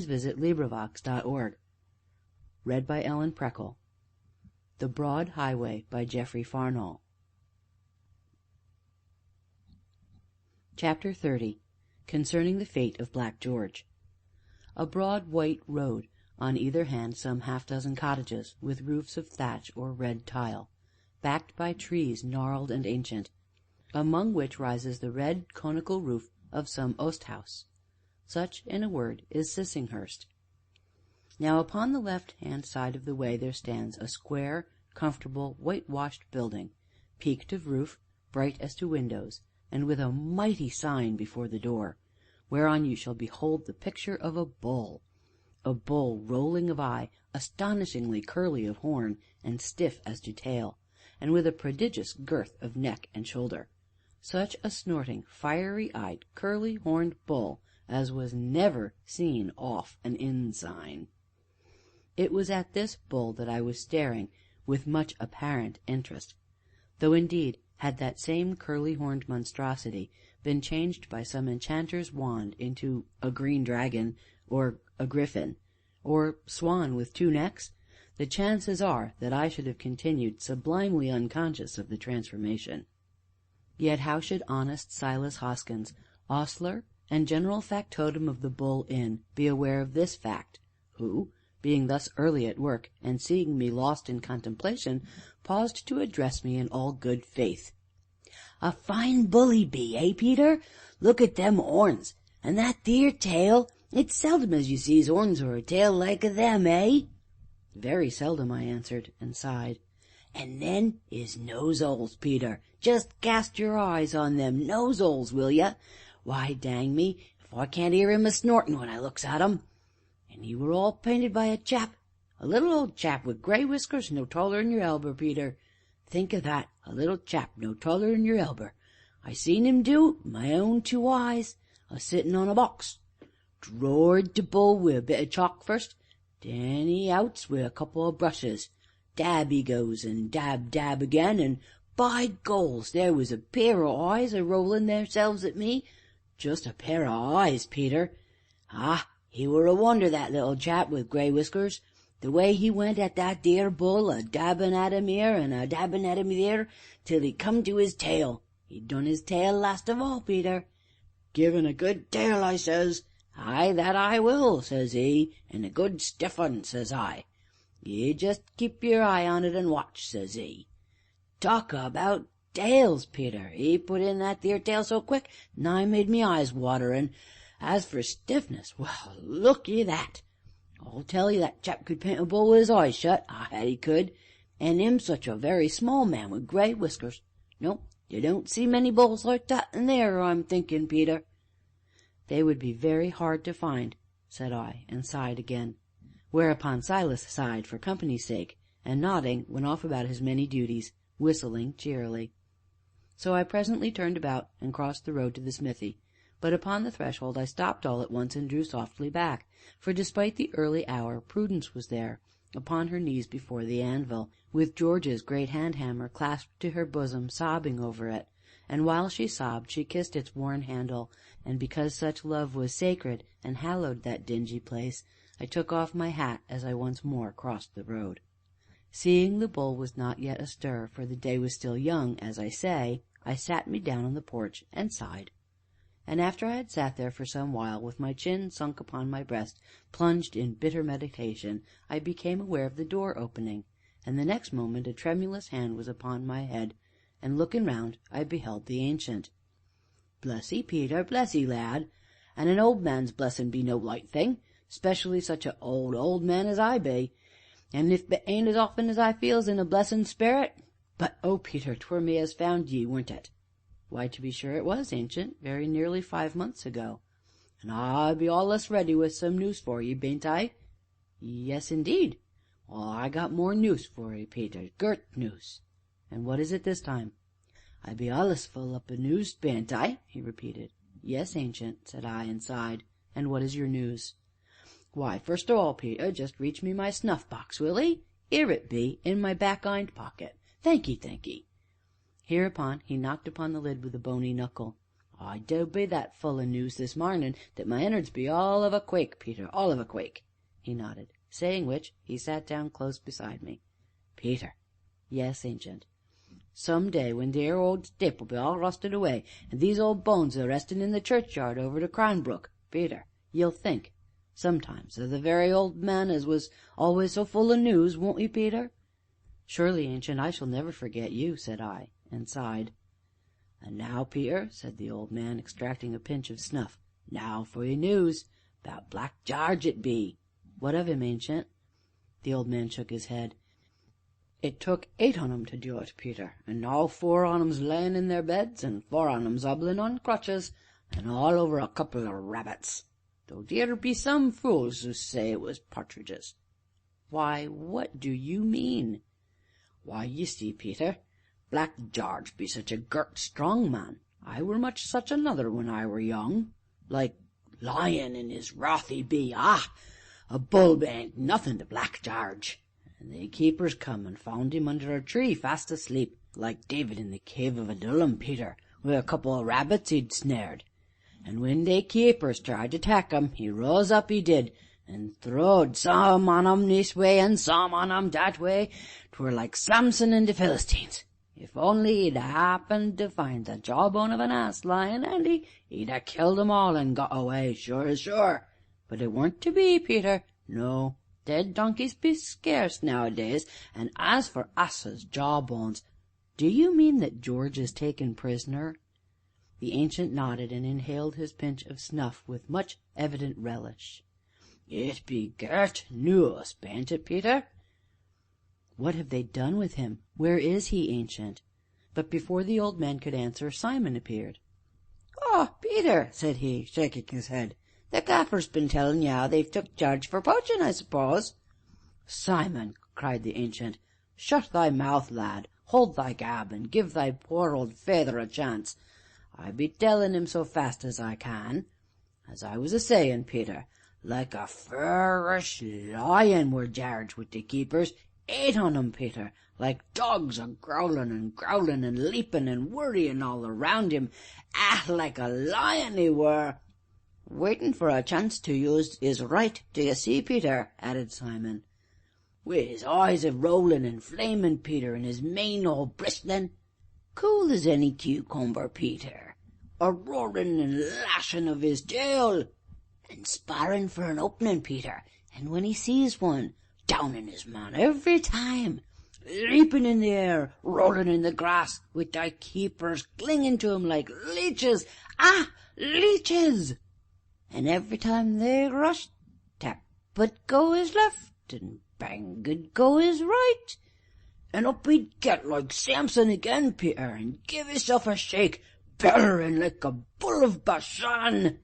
visit LibriVox.org. Read by Ellen Preckle. The Broad Highway by Geoffrey Farnall. Chapter 30. Concerning the Fate of Black George. A broad white road, on either hand some half-dozen cottages, with roofs of thatch or red tile, backed by trees gnarled and ancient, among which rises the red conical roof of some Osthaus. Such, in a word, is Sissinghurst. Now upon the left-hand side of the way there stands a square, comfortable, whitewashed building, peaked of roof, bright as to windows, and with a mighty sign before the door, whereon you shall behold the picture of a bull rolling of eye, astonishingly curly of horn, and stiff as to tail, and with a prodigious girth of neck and shoulder. Such a snorting, fiery-eyed, curly-horned bull as was never seen off an inn sign. It was at this bull that I was staring with much apparent interest, though indeed had that same curly-horned monstrosity been changed by some enchanter's wand into a green dragon, or a griffin, or swan with two necks, the chances are that I should have continued sublimely unconscious of the transformation. Yet how should honest Silas Hoskins, ostler and general factotum of the Bull Inn, be aware of this fact, who, being thus early at work, and seeing me lost in contemplation, paused to address me in all good faith. "A fine bull he be, eh, Peter? Look at them horns, and that theer tail. It's seldom as you sees horns or a tail like o' them, eh?" "Very seldom," I answered, and sighed. "And then his nose-holes, Peter. Just cast your eyes on them nose-holes, will ye? Why, dang me, if I can't hear him a-snortin' when I looks at 'em. And he were all painted by a little old chap with grey whiskers no taller'n your elber, Peter. Think o' that, a little chap no taller'n your elber. I seen him do it with my own two eyes, a-sittin' on a box. Drored t' bull wi' a bit o' chalk first, then he outs wi' a couple o' brushes. Dab he goes, and dab, dab again, and, by goles, there was a pair o' eyes a-rollin' theirselves at me. Just a pair o' eyes, Peter. Ah, he were a wonder, that little chap with grey whiskers. The way he went at that dear bull, a-dabbin' at him here and a-dabbin' at him theer, till he come to his tail. He done his tail last of all, Peter. 'Give un a good tail,' I says. 'Ay, that I will,' says he, 'and a good stiff un,' says I. 'You just keep your eye on it and watch,' says he. Talk about tails, Peter! He put in that theer tail so quick, nigh made me eyes water, and as for stiffness, well, look ye that! I'll tell you, that chap could paint a bull with his eyes shut, ay, he could, and him such a very small man with grey whiskers. No, you don't see many bulls like that in there, I'm thinking, Peter." "They would be very hard to find," said I, and sighed again. Whereupon Silas sighed for company's sake, and nodding, went off about his many duties, whistling cheerily. So I presently turned about and crossed the road to the smithy, but upon the threshold I stopped all at once and drew softly back, for despite the early hour Prudence was there, upon her knees before the anvil, with George's great hand-hammer clasped to her bosom, sobbing over it, and while she sobbed she kissed its worn handle, and because such love was sacred and hallowed that dingy place, I took off my hat as I once more crossed the road. Seeing the bull was not yet astir, for the day was still young, as I say, I sat me down on the porch and sighed. And after I had sat there for some while, with my chin sunk upon my breast, plunged in bitter meditation, I became aware of the door opening, and the next moment a tremulous hand was upon my head, and looking round I beheld the Ancient. "Bless 'ee, Peter, bless 'ee, lad, and an old man's blessin' be no light thing, 'specially such a old man as I be, and if it ain't as often as I feels in a blessin' sperrit. But, oh, Peter, 'twere me as found ye, weren't it?" "Why, to be sure it was, Ancient, very nearly 5 months ago." "And I be allus ready with some news for ye, bean't I?" "Yes, indeed." "Well, I got more news for 'ee, Peter, gert news." "And what is it this time?" "I be allus full up o' news, bean't I?" he repeated. "Yes, Ancient," said I, and sighed. "And what is your news?" "Why, first of all, Peter, just reach me my snuff box, will 'ee? 'Ere it be, in my back 'ind pocket. Thank'ee, thank'ee." Hereupon he knocked upon the lid with a bony knuckle. "I do be that full o' news this marnin' that my innards be all of a quake, Peter, all of a quake." He nodded, saying which he sat down close beside me. "Peter." "Yes, Ancient." "Some day, when the 'ere old staple'll be all rusted away, and these old bones a restin' in the churchyard over to Cranbrook, Peter, you'll think sometimes of the very old man as was always so full o' news, won't 'ee, Peter?" "Surely, Ancient, I shall never forget you," said I, and sighed. "And now, Peter," said the old man, extracting a pinch of snuff, "now for your news 'bout Black Jarge it be." "What of him, Ancient?" The old man shook his head. "It took 8 on 'em to do it, Peter, and now 4 on 'em's layin' in their beds, and 4 on 'em's 'obblin' on crutches, and all over a couple o' rabbits, though theer be some fools who say it was partridges." "Why, what do you mean?" "Why, ye see, Peter, Black Jarge be such a gert, strong man. I were much such another when I were young, like lion in his wrath he be. A bull bean't nothin' to Black Jarge. And they keepers come and found him under a tree, fast asleep, like David in the cave of Adullam, Peter, wi' a couple o' rabbits he'd snared. And when they keepers tried to tak' him, he rose up, he did, and throwed some on 'em this way and some on 'em that way. 'Twere like Samson and the Philistines. If only he'd happened to find the jawbone of an ass lying handy, he'd ha' killed 'em all and got away, sure as sure. But it weren't to be, Peter. No, dead donkeys be scarce nowadays, and as for asses' jawbones—" "Do you mean that George is taken prisoner?" The Ancient nodded, and inhaled his pinch of snuff with much evident relish. "It be gert news, bean't it, Peter?" "What have they done with him? Where is he, Ancient?" But before the old man could answer, Simon appeared. "Oh, Peter," said he, shaking his head, "the gaffer's been tellin' you how they've took Jarge for poachin', I suppose." "Simon," cried the Ancient, "shut thy mouth, lad, hold thy gab, and give thy poor old feyther a chance. I be tellin' him so fast as I can. As I was a sayin', Peter, like a furish lion were Jarge wi' the keepers, 8 on 'em, Peter, like dogs a growlin' and growlin' and leapin' and worryin' all around him. Like a lion he were." "Waitin' for a chance to use 'is right, d'ye see, Peter?" added Simon. "Wi' his eyes a rollin' and flamin', Peter, and his mane all bristlin', Cool as any cucumber, Peter. a roarin' and lashin' of his tail, And sparrin' for an opening, Peter, and when he sees one, downin' his man every time. leapin' in the air, rollin' in the grass, with thy keepers clingin' to him like leeches. Leeches! And every time they rushed, tap would go his left, and bang would go his right. And up he'd get like Samson again, Peter, and give hisself a shake, bellerin' like a bull of Bashan.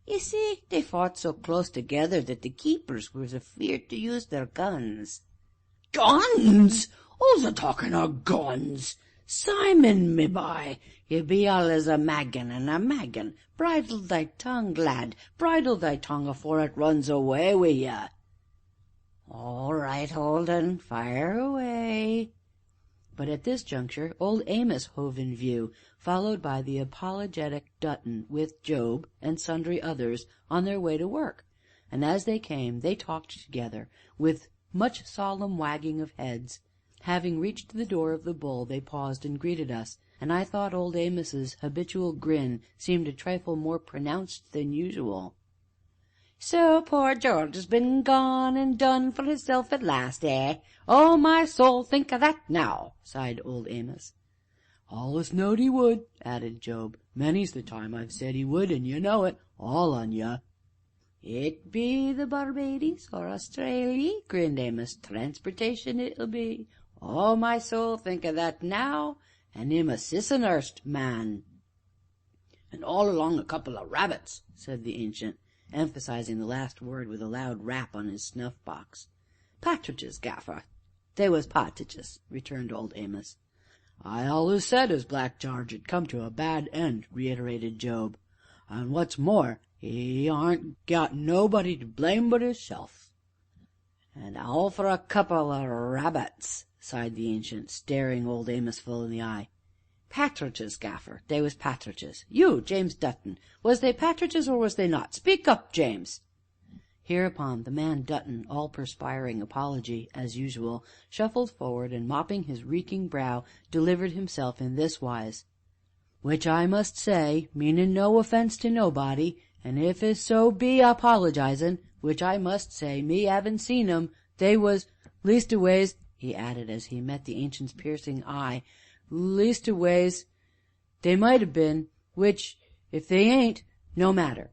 You see, they fought so close together that the keepers was afeard to use their guns." "Guns? Who's a talkin' o' guns? Simon, me boy, "You be allus a maggin' and a maggin'. Bridle thy tongue, lad, bridle thy tongue afore it runs away wi' you." "All right, Holden, fire away." But at this juncture old Amos hove in view, followed by the apologetic Dutton, with Job and sundry others on their way to work, and as they came they talked together, with much solemn wagging of heads. Having reached the door of the Bull, they paused and greeted us, and I thought old Amos's habitual grin seemed a trifle more pronounced than usual. "So poor George has been gone and done for hisself at last, eh? Oh, my soul, think o' that now!" sighed old Amos. "Allus knowed he would," added Job. "Many's the time I've said he would, and you know it, all on you." "It be the Barbadies or Australy," grinned Amos. "Transportation it'll be. Oh, my soul, think o' that now! And him a Sissinghurst man." "And all along a couple o' rabbits," said the Ancient, emphasizing the last word with a loud rap on his snuff-box. "Partridges, Gaffer." "They was partridges," returned old Amos. "I allus said as Black Jarge 'd come to a bad end," reiterated Job. "And what's more, he aren't got nobody to blame but hisself." "And all for a couple o' rabbits," sighed the Ancient, staring old Amos full in the eye. Partridges, gaffer, they was partridges. You, James Dutton, was they partridges or was they not? Speak up, James." Hereupon the man Dutton, all perspiring apology, as usual, shuffled forward, and mopping his reeking brow, delivered himself in this wise: "Which I must say, meanin' no offence to nobody, and if it so be apologizin', which I must say, me 'avin' seen 'em, they was, leastways," he added, as he met the Ancient's piercing eye, "leastways, they might 'ave been, which, if they ain't, no matter."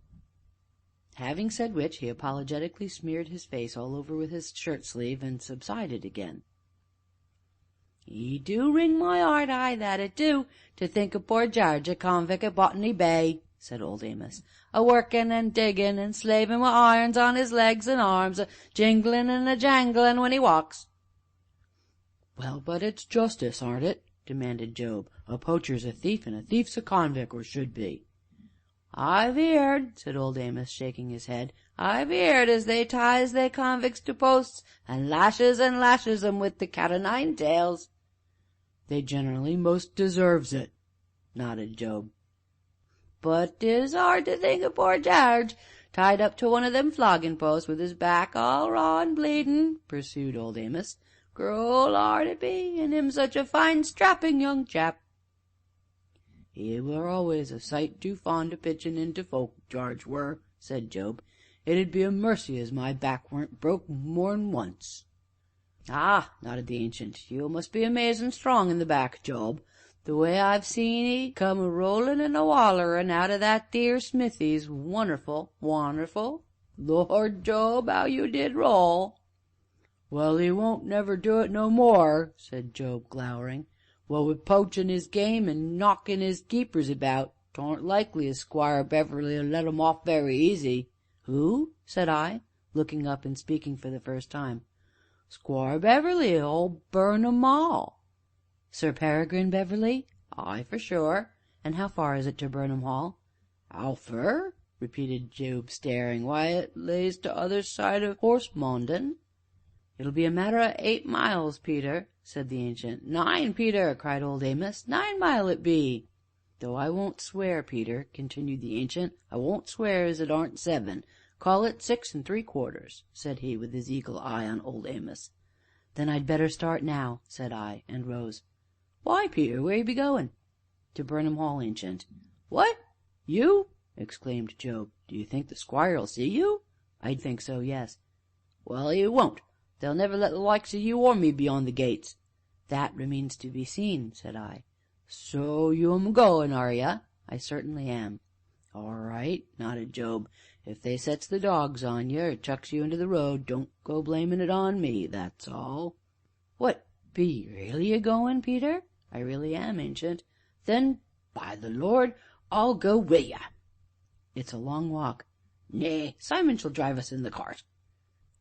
Having said which, he apologetically smeared his face all over with his shirt sleeve, and subsided again. "It do wring my 'eart, ay, that it do, to think o' poor Jarge, a convict at Botany Bay," said Old Amos, "a workin' and diggin' and slavin' wi' irons on his legs and arms, a jinglin' and a janglin' when he walks." "Well, but it's justice, aren't it?" demanded Job. "A poacher's a thief, and a thief's a convict, or should be." "I've 'eard," said Old Amos, shaking his head, "I've 'eard as they ties they convicts to posts, and lashes 'em with the cat o' nine tails." "They generally most deserves it," nodded Job. "But 'tis 'ard to think o' poor Jarge tied up to one o' them floggin' posts, with his back all raw and bleedin'," pursued Old Amos. "Cruel 'ard it be, and him such a fine strapping young chap." "He were always a sight too fond o' pitchin' into folk, Jarge were," said Job. "It 'ud be a mercy as my back weren't broke more'n once." "Ah!" nodded the Ancient, "you must be amazin' strong in the back, Job. The way I've seen 'ee come a rollin' and a wallerin' out o' that theer smithy's wonderful, wonderful. Lord, Job, how you did roll!" "Well, he won't never do it no more," said Job, glowering. "What wi' poachin' his game and knockin' his keepers about, 'tain't likely as Squire Beverley'll let 'em off very easy." "Who?" said I, looking up and speaking for the first time. "Squire Beverley'll burn 'em all." "Sir Peregrine Beverley?" "Ay, for sure." "And how far is it to Burnham Hall?" "How fur?" repeated Job, staring. "Why, it lays t'other side o' Horsemondin." "It'll be a matter o' 8 miles, Peter," said the Ancient. "9, Peter!" cried Old Amos. "9 mile it be." "Though I won't swear, Peter," continued the Ancient, "I won't swear as it aren't 7. Call it 6 3/4, said he, with his eagle eye on Old Amos. "Then I'd better start now," said I, and rose. "Why, Peter, where you be goin'?" "To Burnham Hall, Ancient." "What? You?" exclaimed Job. "Do you think the Squire'll see you?" "I think so, yes." "Well, he won't. They'll never let the likes o' you or me beyond the gates." "That remains to be seen," said I. "So you'm goin', are ye?" "I certainly am." "All right," nodded Job. "If they sets the dogs on you, or chucks you into the road, don't go blamin' it on me, that's all." "What, be you really a goin', Peter?" "I really am, Ancient." "Then, by the Lord, I'll go wi' ye." "It's a long walk." "Nay, Simon shall drive us in the cart."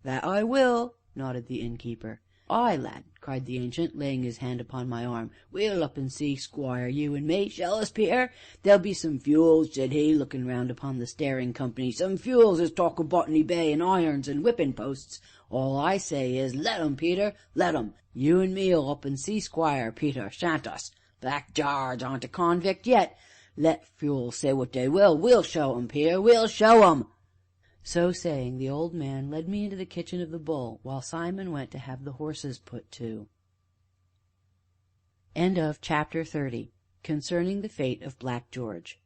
"That I will," nodded the innkeeper. "Ay, lad," cried the Ancient, laying his hand upon my arm, "we'll up and see Squire, you and me, shall us, Peter? There'll be some fules," said he, looking round upon the staring company, "some fules as talk o' Botany Bay, and irons, and whipping posts. All I say is, let 'em, Peter, let 'em. You and me'll up and see Squire, Peter, shan't us? Black Jarge aren't a convict yet. Let fules say what they will, we'll show 'em, Peter, we'll show 'em." So saying, the old man led me into the kitchen of the Bull, while Simon went to have the horses put to. Chapter 30. Concerning the fate of Black George.